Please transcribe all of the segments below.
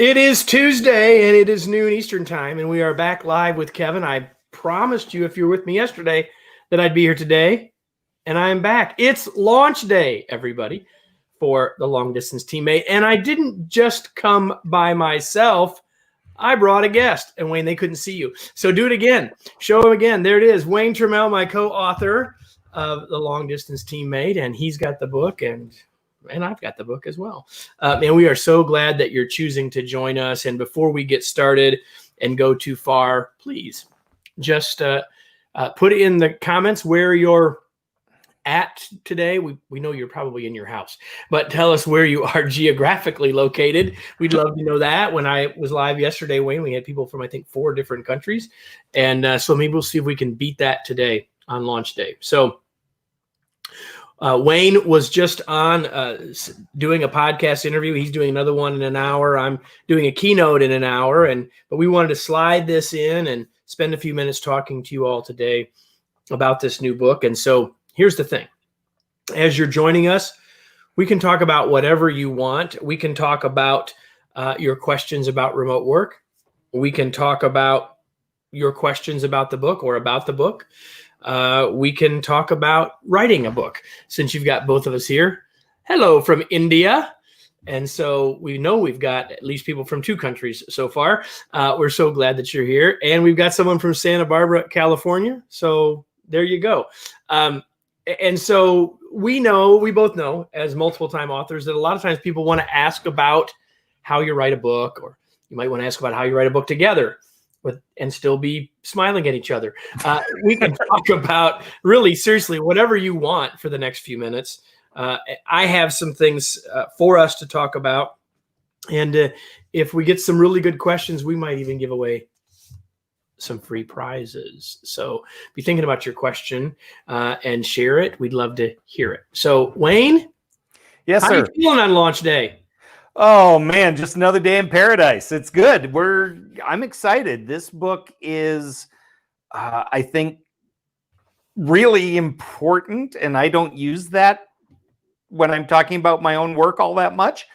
It is Tuesday, and it is noon Eastern time, and we are back live with Kevin. I promised you, if you were with me yesterday, that I'd be here today, and I am back. It's launch day, everybody, for the Long Distance Teammate, and I didn't just come by myself. I brought a guest, and Wayne, they couldn't see you. So do it again. Show him again. There it is. Wayne Trammell, my co-author of the Long Distance Teammate, and he's got the book, and I've got the book as well. And we are so glad that you're choosing to join us. And before we get started and go too far, please just put in the comments where you're at today. We know you're probably in your house, but tell us where you are geographically located. We'd love to know that. When I was live yesterday, Wayne, we had people from, I think, 4 different countries. And so maybe we'll see if we can beat that today on launch day. So Wayne was just on doing a podcast interview. He's doing another one in an hour. I'm doing a keynote in an hour. But we wanted to slide this in and spend a few minutes talking to you all today about this new book. And so here's the thing. As you're joining us, we can talk about whatever you want. We can talk about your questions about remote work. We can talk about your questions about the book or about the book. We can talk about writing a book, since you've got both of us here. Hello from India. And so we know we've got at least people from 2 countries so far. We're so glad that you're here. And we've got someone from Santa Barbara, California. So there you go. And so we both know as multiple time authors that a lot of times people want to ask about how you write a book, or you might want to ask about how you write a book together and still be smiling at each other. We can talk about really seriously whatever you want for the next few minutes. I have some things for us to talk about. And if we get some really good questions, we might even give away some free prizes. So be thinking about your question and share it. We'd love to hear it. So Wayne? Yes, sir. How are you feeling on launch day? Oh man, just another day in paradise. It's good. I'm excited. This book is, I think, really important, and I don't use that when I'm talking about my own work all that much.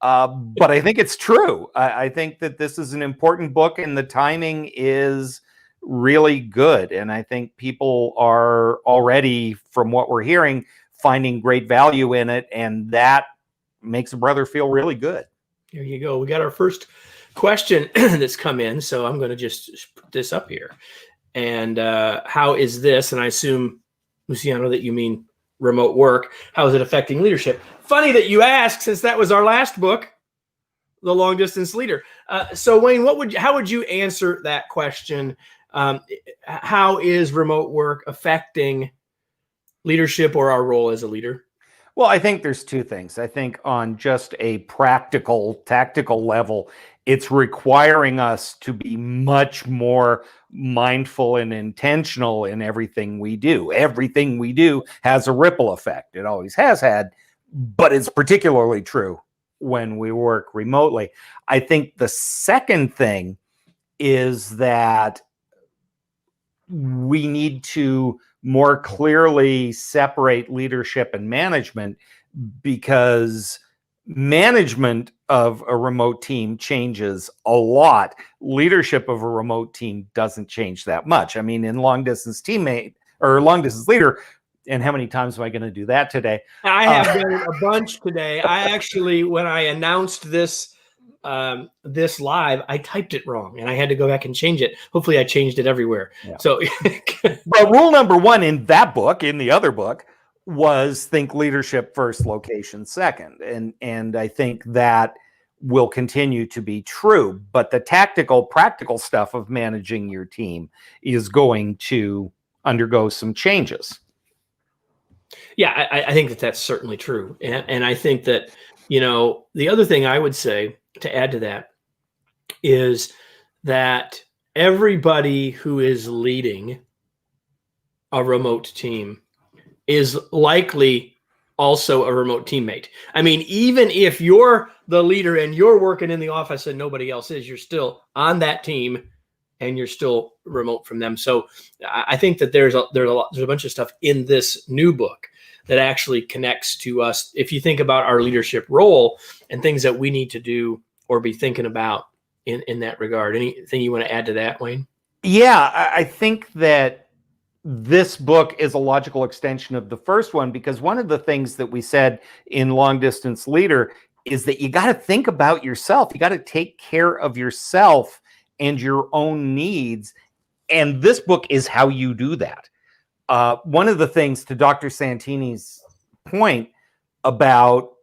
But I think it's true. I think that this is an important book, and the timing is really good. And I think people are already, from what we're hearing, finding great value in it, and that makes a brother feel really good. There you go. We got our first question that's come in. So I'm going to just put this up here. And how is this? And I assume, Luciano, that you mean remote work. How is it affecting leadership? Funny that you asked, since that was our last book, The Long Distance Leader. So Wayne, how would you answer that question? How is remote work affecting leadership or our role as a leader? Well, I think there's 2 things. I think on just a practical, tactical level, it's requiring us to be much more mindful and intentional in everything we do. Everything we do has a ripple effect. It always has had, but it's particularly true when we work remotely. I think the second thing is that we need to more clearly separate leadership and management, because management of a remote team changes a lot. Leadership of a remote team doesn't change that much. I mean, in Long Distance Teammate or Long Distance Leader, and how many times am I going to do that today? I have done a bunch today. I actually, when I announced this live, I typed it wrong and I had to go back and change it. Hopefully I changed it everywhere. Yeah. So, but rule number 1 in that book, in the other book, was think leadership first, location second. And I think that will continue to be true, but the tactical, practical stuff of managing your team is going to undergo some changes. Yeah, I think that that's certainly true. And I think that, the other thing I would say to add to that is that everybody who is leading a remote team is likely also a remote teammate. I mean, even if you're the leader and you're working in the office and nobody else is, you're still on that team and you're still remote from them. So I think that there's a bunch of stuff in this new book that actually connects to us. If you think about our leadership role and things that we need to do or be thinking about in that regard? Anything you want to add to that, Wayne? Yeah, I think that this book is a logical extension of the first one, because one of the things that we said in Long Distance Leader is that you got to think about yourself. You got to take care of yourself and your own needs. And this book is how you do that. One of the things, to Dr. Santini's point about,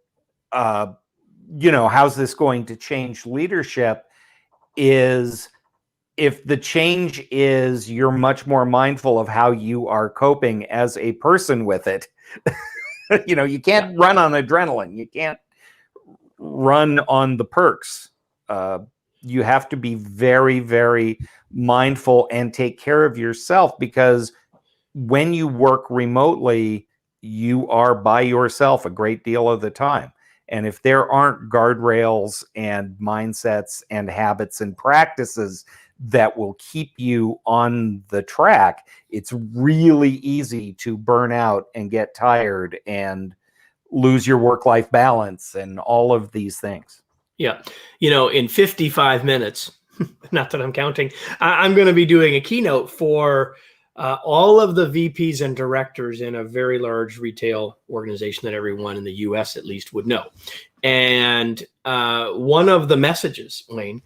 how's this going to change leadership, is if the change is you're much more mindful of how you are coping as a person with it. You can't run on adrenaline. You can't run on the perks. You have to be very, very mindful and take care of yourself, because when you work remotely, you are by yourself a great deal of the time. And if there aren't guardrails and mindsets and habits and practices that will keep you on the track, it's really easy to burn out and get tired and lose your work-life balance and all of these things. Yeah. In 55 minutes, not that I'm counting, I'm going to be doing a keynote for all of the VPs and directors in a very large retail organization that everyone in the US at least would know. And one of the messages, Wayne,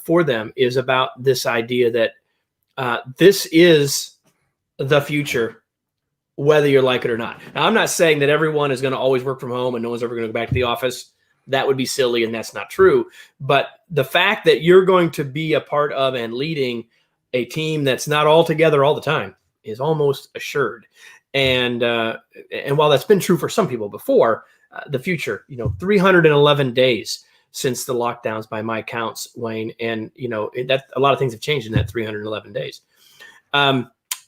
for them is about this idea that this is the future, whether you like it or not. Now, I'm not saying that everyone is going to always work from home and no one's ever going to go back to the office. That would be silly, and that's not true. But the fact that you're going to be a part of and leading a team that's not all together all the time is almost assured. And while that's been true for some people before, the future, 311 days since the lockdowns by my counts, Wayne, and that a lot of things have changed in that 311 days.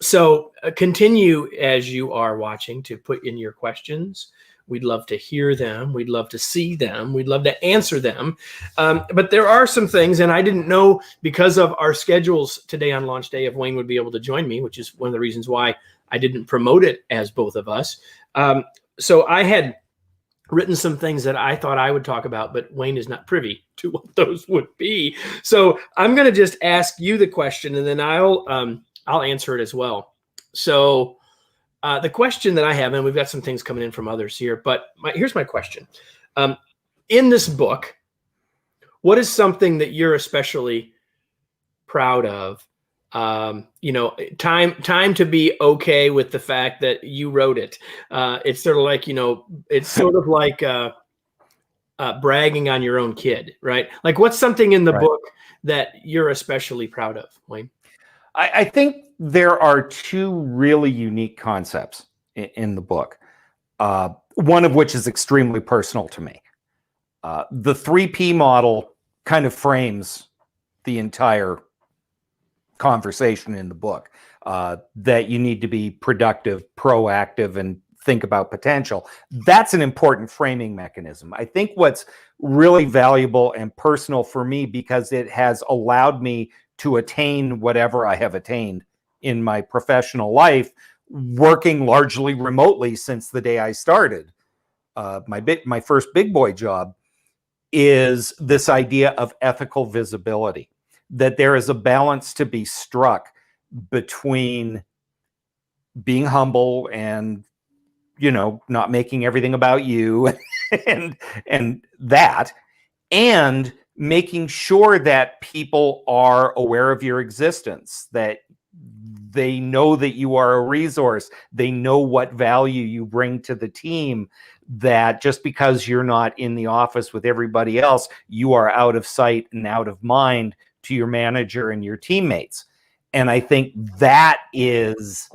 So continue, as you are watching, to put in your questions. We'd love to hear them. We'd love to see them. We'd love to answer them. But there are some things, and I didn't know, because of our schedules today on launch day, if Wayne would be able to join me, which is one of the reasons why I didn't promote it as both of us. So I had written some things that I thought I would talk about, but Wayne is not privy to what those would be. So I'm going to just ask you the question, and then I'll answer it as well. So the question that I have, and we've got some things coming in from others here, but here's my question. In this book, what is something that you're especially proud of? Time to be okay with the fact that you wrote it. It's sort of like, bragging on your own kid, right? Like, what's something in the book that you're especially proud of, Wayne? I think there are two really unique concepts in the book, one of which is extremely personal to me. The 3P model kind of frames the entire conversation in the book, that you need to be productive, proactive, and think about potential. That's an important framing mechanism. I think what's really valuable and personal for me, because it has allowed me to attain whatever I have attained in my professional life, working largely remotely since the day I started. My first big boy job is this idea of ethical visibility, that there is a balance to be struck between being humble and, not making everything about you and that, and making sure that people are aware of your existence, that they know that you are a resource, they know what value you bring to the team, that just because you're not in the office with everybody else, you are out of sight and out of mind to your manager and your teammates. And I think that is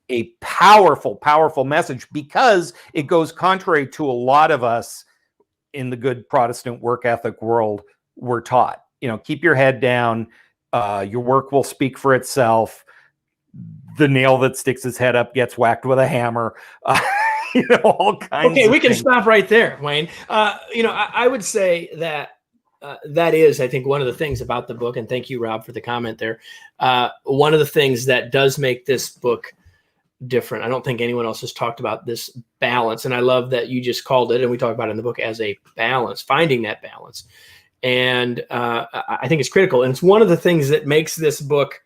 a powerful, powerful message, because it goes contrary to a lot of us in the good Protestant work ethic world we're taught. Keep your head down. Your work will speak for itself. The nail that sticks his head up gets whacked with a hammer. All kinds. Okay, we can things. stop right there, Wayne. I would say that that is, I think, one of the things about the book, and thank you, Rob, for the comment there. One of the things that does make this book different, I don't think anyone else has talked about this balance, and I love that you just called it, and we talk about it in the book, as a balance, finding that balance, And I think it's critical. And it's one of the things that makes this book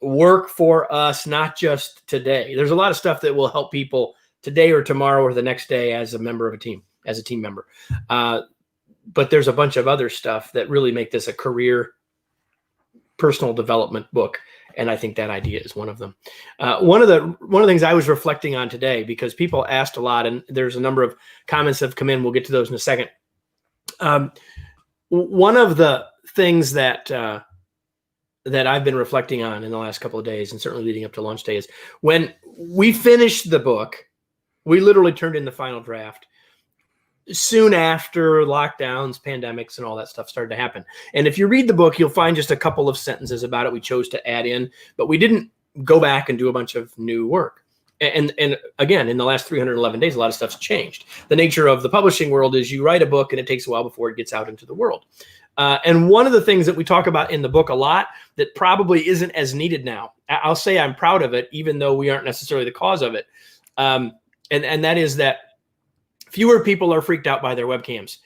work for us, not just today. There's a lot of stuff that will help people today or tomorrow or the next day as a member of a team, as a team member. But there's a bunch of other stuff that really make this a career personal development book. And I think that idea is one of them. One of the things I was reflecting on today, because people asked a lot, and there's a number of comments that have come in. We'll get to those in a second. One of the things that I've been reflecting on in the last couple of days, and certainly leading up to launch day, is when we finished the book, we literally turned in the final draft soon after lockdowns, pandemics, and all that stuff started to happen. And if you read the book, you'll find just a couple of sentences about it we chose to add in, but we didn't go back and do a bunch of new work. And again, in the last 311 days, a lot of stuff's changed. The nature of the publishing world is you write a book and it takes a while before it gets out into the world. And one of the things that we talk about in the book a lot that probably isn't as needed now, I'll say I'm proud of it, even though we aren't necessarily the cause of it. And that is that fewer people are freaked out by their webcams.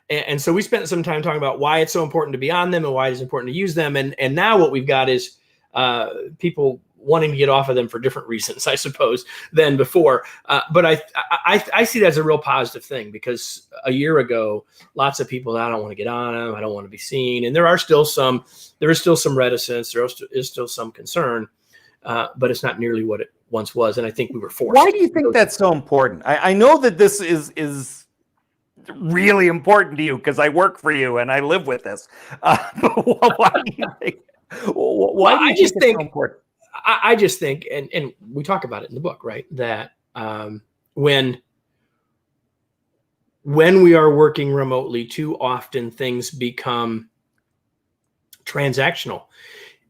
And so we spent some time talking about why it's so important to be on them and why it's important to use them. And now what we've got is people wanting to get off of them for different reasons, I suppose, than before. But I see that as a real positive thing, because a year ago, lots of people, I don't want to get on them, I don't want to be seen. And there is still some reticence, there is still some concern, but it's not nearly what it once was. And I think we were forced. Why do you think that's so important? I know that this is really important to you because I work for you and I live with this. But why do you think? Why do you think it's so important? I just think, and we talk about it in the book, right? That when we are working remotely, too often things become transactional.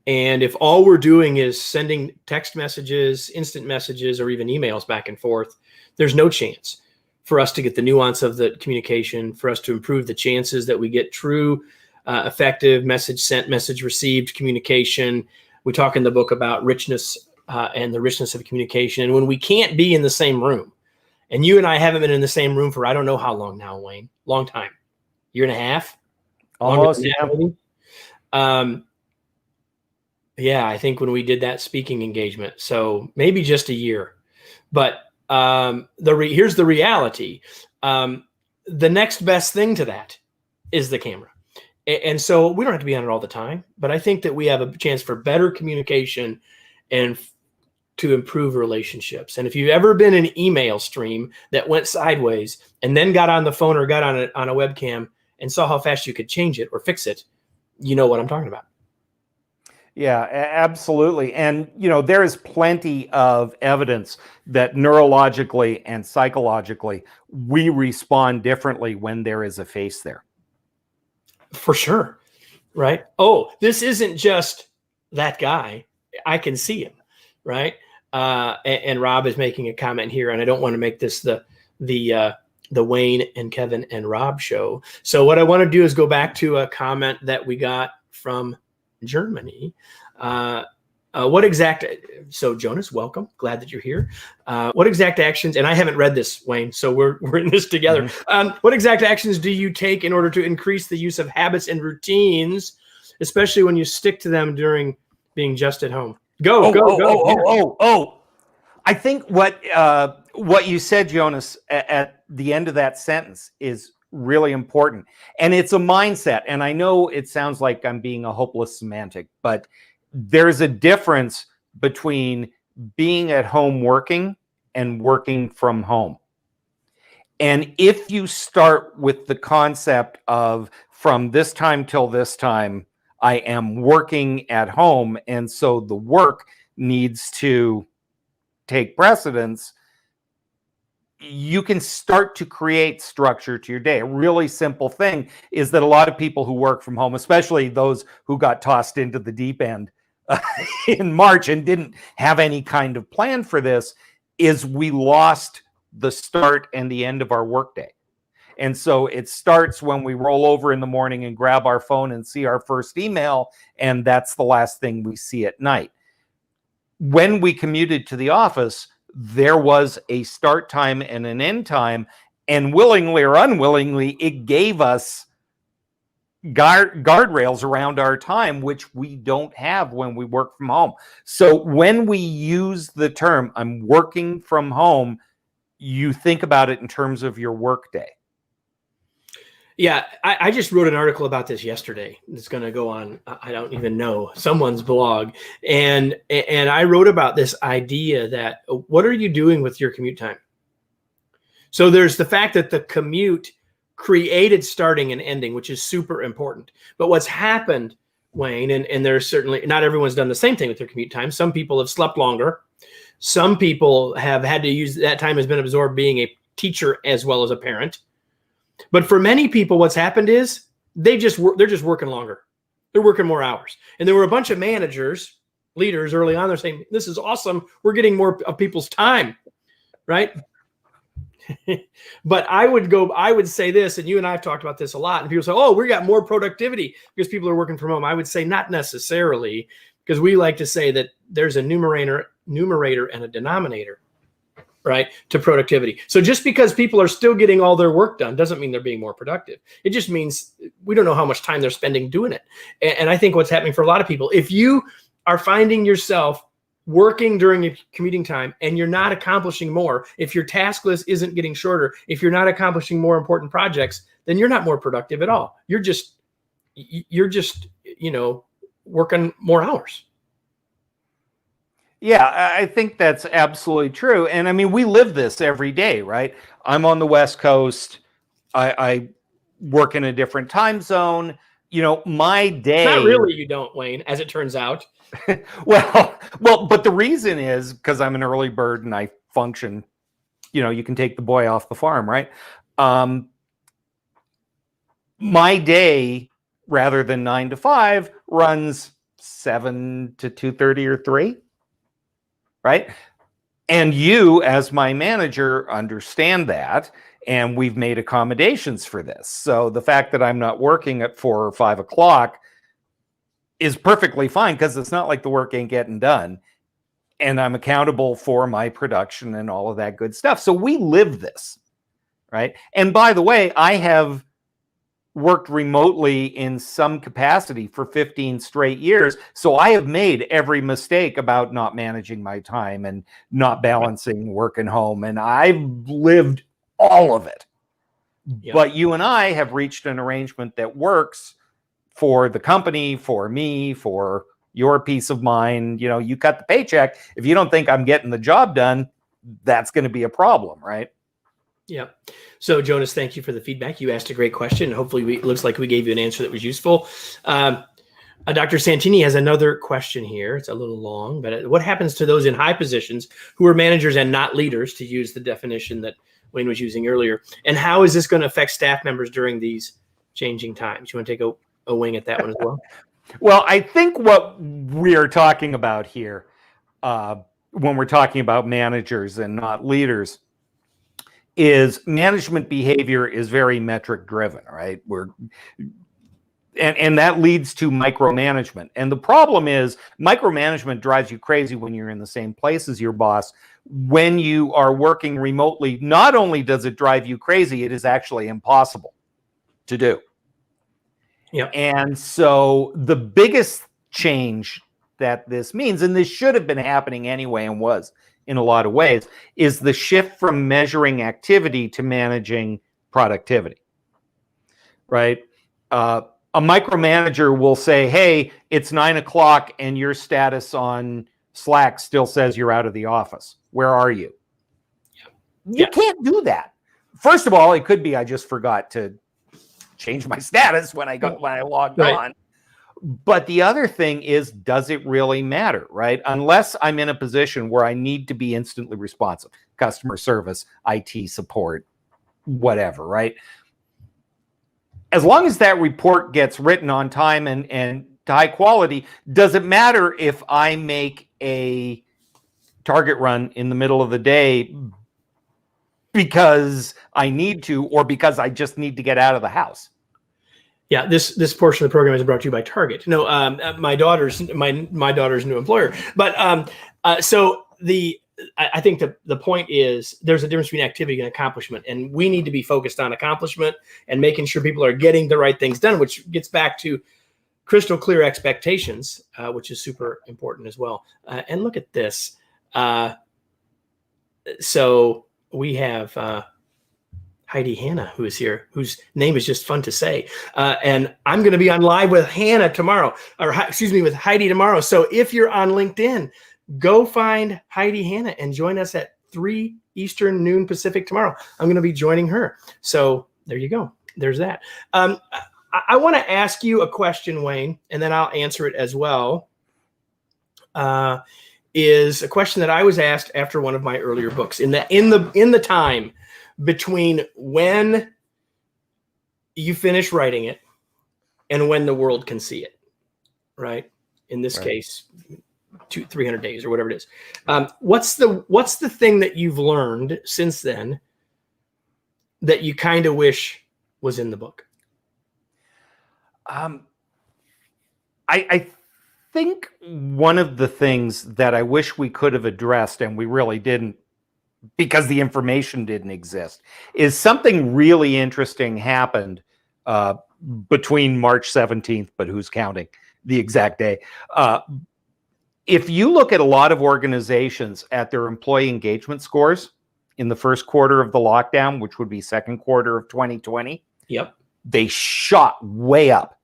And if all we're doing is sending text messages, instant messages, or even emails back and forth, there's no chance for us to get the nuance of the communication, for us to improve the chances that we get true, effective message sent, message received communication. We talk in the book about richness and the richness of communication. And when we can't be in the same room, and you and I haven't been in the same room for I don't know how long now, Wayne, long time, year and a half, almost. Yeah, I think when we did that speaking engagement, so maybe just a year. But here's the reality. The next best thing to that is the camera. And so we don't have to be on it all the time, but I think that we have a chance for better communication and to improve relationships. And if you've ever been in an email stream that went sideways and then got on the phone or got on a webcam and saw how fast you could change it or fix it, you know what I'm talking about. Yeah, absolutely. And, there is plenty of evidence that neurologically and psychologically, we respond differently when there is a face there. For sure. Right. Oh, this isn't just that guy. I can see him. Right. And Rob is making a comment here, and I don't want to make this the Wayne and Kevin and Rob show. So what I want to do is go back to a comment that we got from Germany. So Jonas, welcome. Glad that you're here. What exact actions, and I haven't read this, Wayne, so we're in this together. Mm-hmm. What exact actions do you take in order to increase the use of habits and routines, especially when you stick to them during being just at home? Go. I think what you said, Jonas, at the end of that sentence is really important. And it's a mindset. And I know it sounds like I'm being a hopeless semantic, but there's a difference between being at home working and working from home. And if you start with the concept of from this time till this time, I am working at home, and so the work needs to take precedence, you can start to create structure to your day. A really simple thing is that a lot of people who work from home, especially those who got tossed into the deep end in March and didn't have any kind of plan for this, is we lost the start and the end of our workday. And so it starts when we roll over in the morning and grab our phone and see our first email, and that's the last thing we see at night. When we commuted to the office, there was a start time and an end time, and willingly or unwillingly, it gave us guardrails around our time, which we don't have when we work from home. So when we use the term "I'm working from home," you think about it in terms of your workday. Yeah, I just wrote an article about this yesterday. It's going to go on, I don't even know, someone's blog. And I wrote about this idea that what are you doing with your commute time? So there's the fact that the commute created starting and ending, which is super important. But what's happened, Wayne, and there's certainly not everyone's done the same thing with their commute time. Some people have slept longer. Some people have had to use that time has been absorbed being a teacher as well as a parent. But for many people, what's happened is they're just working longer. They're working more hours. And there were a bunch of managers, leaders early on, they're saying, this is awesome. We're getting more of people's time, right? But I would say this, and you and I have talked about this a lot, and people say, oh, we got more productivity because people are working from home. I would say not necessarily, because we like to say that there's a numerator and a denominator, right, to productivity. So just because people are still getting all their work done doesn't mean they're being more productive. It just means we don't know how much time they're spending doing it. And I think what's happening for a lot of people, if you are finding yourself working during your commuting time and you're not accomplishing more, if your task list isn't getting shorter, if you're not accomplishing more important projects, then you're not more productive at all. You're just, working more hours. Yeah, I think that's absolutely true. And I mean, we live this every day, right? I'm on the West Coast. I work in a different time zone. My day. Not really, you don't, Wayne, as it turns out. well, but the reason is because I'm an early bird and I function, you can take the boy off the farm, right? My day, rather than 9 to 5, runs 7 to 2:30 or 3, right? And you, as my manager, understand that, and we've made accommodations for this. So the fact that I'm not working at 4 or 5 o'clock is perfectly fine, because it's not like the work ain't getting done, and I'm accountable for my production and all of that good stuff. So we live this, right? And by the way, I have worked remotely in some capacity for 15 straight years. So I have made every mistake about not managing my time and not balancing work and home. And I've lived all of it. Yep. But you and I have reached an arrangement that works for the company, for me, for your peace of mind. You cut the paycheck. If you don't think I'm getting the job done, that's going to be a problem, right? Yeah. So Jonas, thank you for the feedback. You asked a great question. Hopefully it looks like we gave you an answer that was useful. Dr. Santini has another question here. It's a little long, but what happens to those in high positions who are managers and not leaders, to use the definition that Wayne was using earlier? And how is this going to affect staff members during these changing times? You want to take a wing at that one as well? Well, I think what we are talking about here, when we're talking about managers and not leaders, is management behavior is very metric driven, right? And that leads to micromanagement. And the problem is micromanagement drives you crazy when you're in the same place as your boss. When you are working remotely, not only does it drive you crazy, it is actually impossible to do. Yeah. And so the biggest change that this means, and this should have been happening anyway and was in a lot of ways, is the shift from measuring activity to managing productivity, right? A micromanager will say, hey, it's 9 o'clock and your status on Slack still says you're out of the office. Where are you? You can't do that. First of all, it could be I just forgot to change my status when I logged on. But the other thing is, does it really matter, right? Unless I'm in a position where I need to be instantly responsive, customer service, IT support, whatever, right? As long as that report gets written on time and to high quality, does it matter if I make a target run in the middle of the day because I need to, or because I just need to get out of the house? Yeah, this portion of the program is brought to you by Target. No, my daughter's new employer. But so the I think the point is there's a difference between activity and accomplishment, and we need to be focused on accomplishment and making sure people are getting the right things done, which gets back to crystal clear expectations, which is super important as well. And look at this. So we have Heidi Hannah, who is here, whose name is just fun to say. And I'm going to be on live with Hannah tomorrow, or excuse me, with Heidi tomorrow. So if you're on LinkedIn, go find Heidi Hannah and join us at 3 Eastern, noon Pacific tomorrow. I'm going to be joining her. So there you go. There's that. I want to ask you a question, Wayne, and then I'll answer it as well. Is a question that I was asked after one of my earlier books. In the time between when you finish writing it and when the world can see it, right? In this case, 200-300 days or whatever it is. What's the thing that you've learned since then that you kind of wish was in the book? I think one of the things that I wish we could have addressed, and we really didn't because the information didn't exist, is something really interesting happened between March 17th, but who's counting the exact day? If you look at a lot of organizations at their employee engagement scores in the first quarter of the lockdown, which would be second quarter of 2020, yep, they shot way up,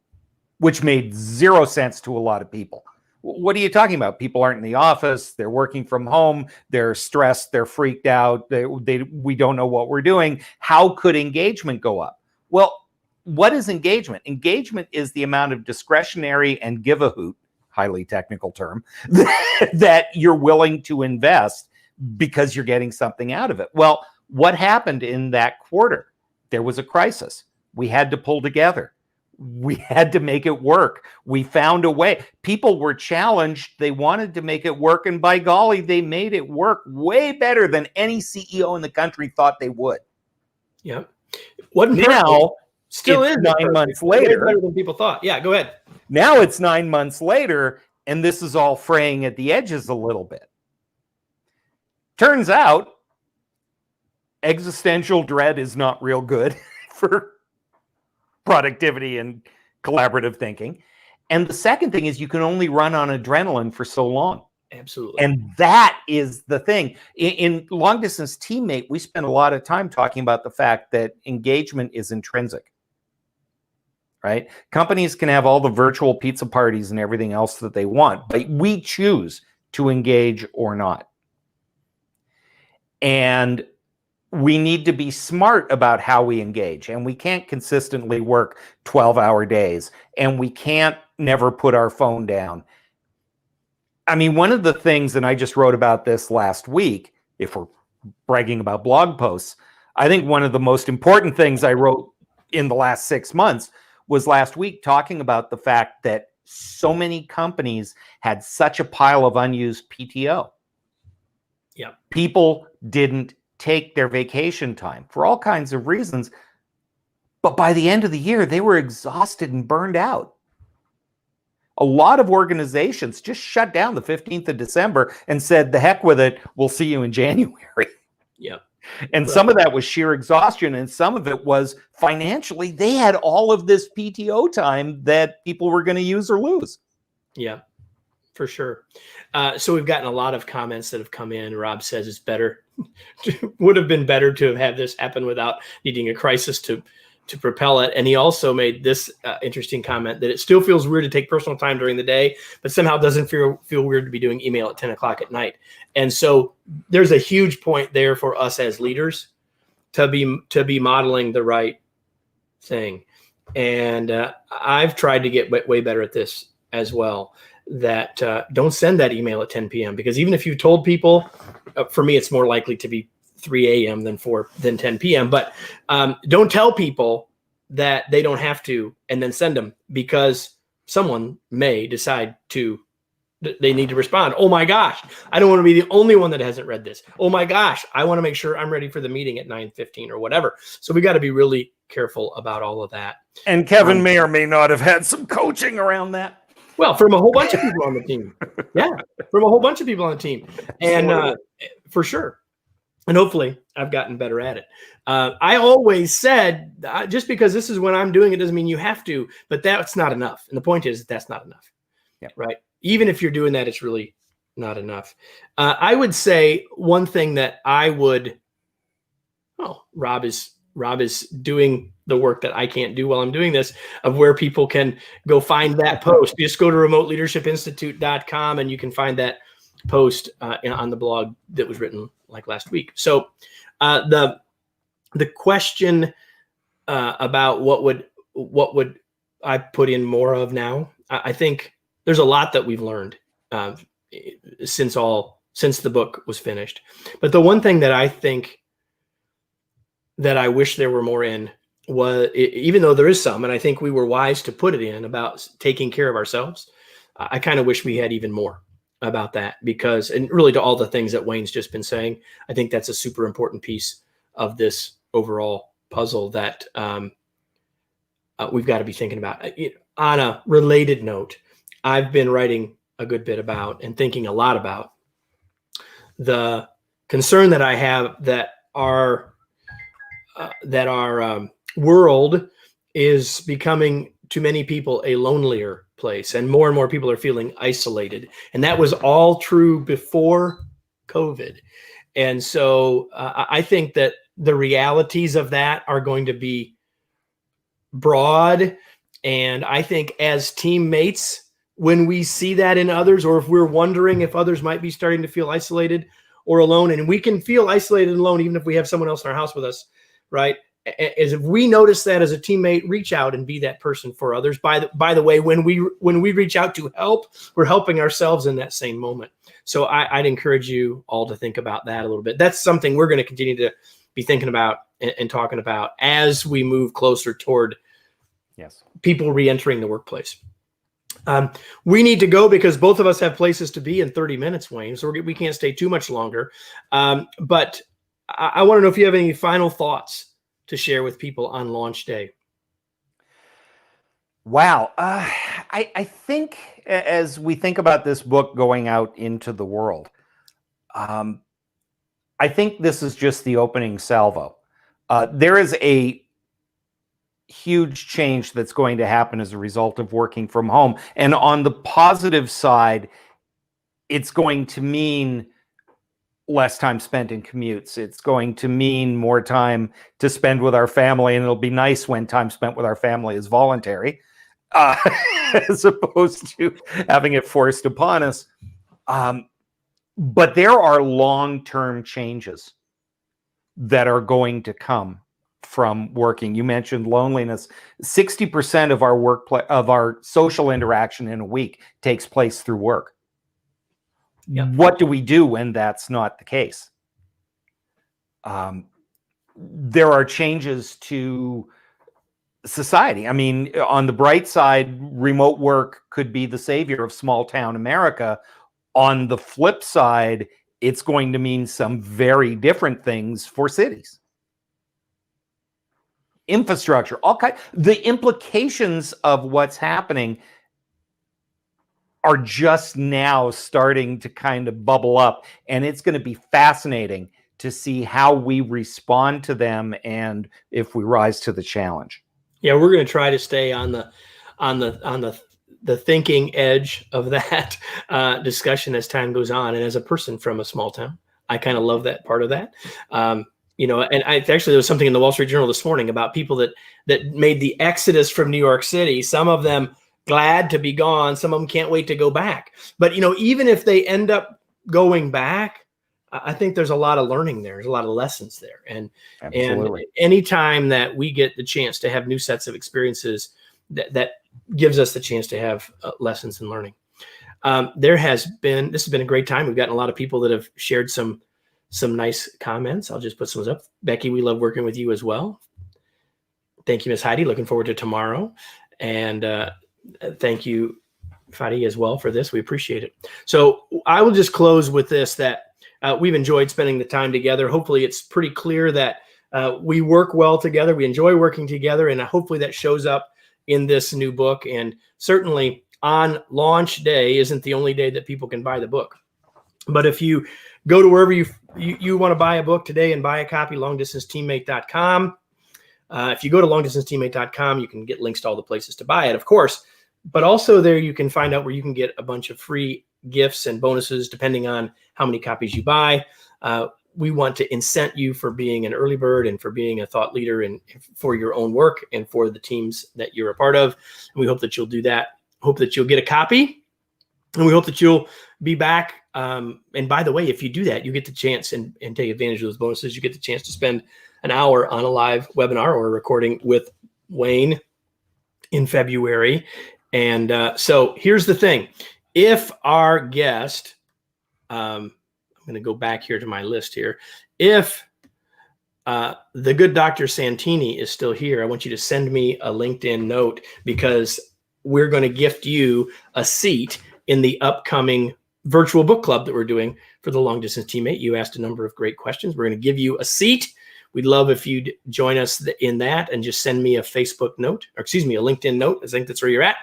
which made zero sense to a lot of people. What are you talking about? People aren't in the office. They're working from home. They're stressed. They're freaked out. We don't know what we're doing. How could engagement go up? Well, what is engagement? Engagement is the amount of discretionary and give a hoot, highly technical term, that you're willing to invest because you're getting something out of it. Well, what happened in that quarter? There was a crisis. We had to pull together. We had to make it work. We found a way. People were challenged. They wanted to make it work. And by golly, they made it work way better than any CEO in the country thought they would. Yeah. What now, still is 9 months later. Better than people thought. Yeah, go ahead. Now it's 9 months later, and this is all fraying at the edges a little bit. Turns out, existential dread is not real good for productivity and collaborative thinking. And the second thing is you can only run on adrenaline for so long. Absolutely. And that is the thing. In Long Distance Teammate, we spend a lot of time talking about the fact that engagement is intrinsic, right? Companies can have all the virtual pizza parties and everything else that they want, but we choose to engage or not. And we need to be smart about how we engage, and we can't consistently work 12-hour days, and we can't never put our phone down. I mean, one of the things, and I just wrote about this last week, if we're bragging about blog posts, I think one of the most important things I wrote in the last 6 months was last week talking about the fact that so many companies had such a pile of unused PTO. Yeah. People didn't take their vacation time for all kinds of reasons. But by the end of the year, they were exhausted and burned out. A lot of organizations just shut down the 15th of December and said, the heck with it, we'll see you in January. Yeah. And some of that was sheer exhaustion, and some of it was financially. They had all of this PTO time that people were going to use or lose. Yeah, for sure. So we've gotten a lot of comments that have come in. Rob says it's better, would have been better to have had this happen without needing a crisis to propel it. And he also made this interesting comment that it still feels weird to take personal time during the day, but somehow doesn't feel weird to be doing email at 10 o'clock at night. And so there's a huge point there for us as leaders to be modeling the right thing. And I've tried to get way better at this as well, that don't send that email at 10 p.m. because even if you told people, for me, it's more likely to be 3 a.m. than 10 p.m. But don't tell people that they don't have to and then send them, because someone may decide they need to respond. Oh my gosh, I don't want to be the only one that hasn't read this. Oh my gosh, I want to make sure I'm ready for the meeting at 9:15 or whatever. So we got to be really careful about all of that. And Kevin may or may not have had some coaching around that. Well, from a whole bunch of people on the team. Yeah, from a whole bunch of people on the team. And for sure. And hopefully I've gotten better at it. I always said, just because this is when I'm doing it doesn't mean you have to, but that's not enough. And the point is that's not enough. Yeah. Right. Even if you're doing that, it's really not enough. I would say one thing that I would, Rob is doing the work that I can't do while I'm doing this, of where people can go find that post. You just go to remoteleadershipinstitute.com and you can find that post on the blog that was written like last week. So the question about what would I put in more of now? I think there's a lot that we've learned since the book was finished. But the one thing that I think that I wish there were more in was, even though there is some, and I think we were wise to put it in, about taking care of ourselves, I kind of wish we had even more about that, because, and really to all the things that Wayne's just been saying, I think that's a super important piece of this overall puzzle that we've got to be thinking about. On a related note, I've been writing a good bit about and thinking a lot about the concern that I have that our world is becoming, to many people, a lonelier place, and more people are feeling isolated. And that was all true before COVID. And so I think that the realities of that are going to be broad. And I think as teammates, when we see that in others, or if we're wondering if others might be starting to feel isolated or alone, and we can feel isolated and alone even if we have someone else in our house with us, right? As if we notice that as a teammate, reach out and be that person for others. By the way, when we reach out to help, we're helping ourselves in that same moment. So I'd encourage you all to think about that a little bit. That's something we're going to continue to be thinking about and talking about as we move closer toward people re-entering the workplace. We need to go because both of us have places to be in 30 minutes, Wayne. So we can't stay too much longer. But I want to know if you have any final thoughts to share with people on launch day. Wow. I think as we think about this book going out into the world, I think this is just the opening salvo. There is a huge change that's going to happen as a result of working from home. And on the positive side, it's going to mean less time spent in commutes. It's going to mean more time to spend with our family. And it'll be nice when time spent with our family is voluntary, as opposed to having it forced upon us. But there are long-term changes that are going to come from working. You mentioned loneliness. 60% of our of our social interaction in a week takes place through work. Yep. What do we do when that's not the case? There are changes to society. I mean, on the bright side, remote work could be the savior of small town America. On the flip side, it's going to mean some very different things for cities. Infrastructure, the implications of what's happening are just now starting to kind of bubble up, and it's going to be fascinating to see how we respond to them and if we rise to the challenge. Yeah, we're going to try to stay on the thinking edge of that discussion as time goes on. And as a person from a small town, I kind of love that part of that. You know, and actually there was something in the Wall Street Journal this morning about people that made the exodus from New York City. Some of them glad to be gone. Some of them can't wait to go back. But, you know, even if they end up going back, I think there's a lot of learning there. There's a lot of lessons there. And anytime that we get the chance to have new sets of experiences, that gives us the chance to have lessons in learning. This has been a great time. We've gotten a lot of people that have shared some nice comments. I'll just put some up. Becky, we love working with you as well. Thank you, Miss Heidi. Looking forward to tomorrow. And thank you, Heidi, as well for this. We appreciate it. So I will just close with this, that we've enjoyed spending the time together. Hopefully it's pretty clear that we work well together. We enjoy working together. And hopefully that shows up in this new book. And certainly on launch day isn't the only day that people can buy the book. But if you go to wherever you want to buy a book today and buy a copy, longdistanceteammate.com. If you go to longdistanceteammate.com, you can get links to all the places to buy it, of course. But also there you can find out where you can get a bunch of free gifts and bonuses depending on how many copies you buy. We want to incent you for being an early bird and for being a thought leader and for your own work and for the teams that you're a part of. And we hope that you'll do that. Hope that you'll get a copy. And we hope that you'll be back. And by the way, if you do that, you get the chance and take advantage of those bonuses. You get the chance to spend an hour on a live webinar or a recording with Wayne in February. And so here's the thing. If our guest, I'm going to go back here to my list here. If the good Dr. Santini is still here, I want you to send me a LinkedIn note because we're going to gift you a seat in the upcoming virtual book club that we're doing for the Long Distance Teammate. You asked a number of great questions. We're going to give you a seat. We'd love if you'd join us in that and just send me a Facebook note, or excuse me, a LinkedIn note. I think that's where you're at.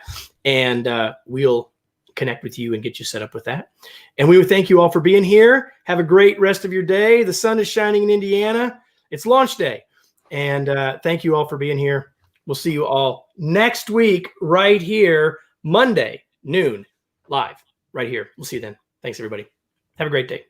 And we'll connect with you and get you set up with that. And we would thank you all for being here. Have a great rest of your day. The sun is shining in Indiana. It's launch day. And thank you all for being here. We'll see you all next week right here, Monday, noon, live, right here. We'll see you then. Thanks, everybody. Have a great day.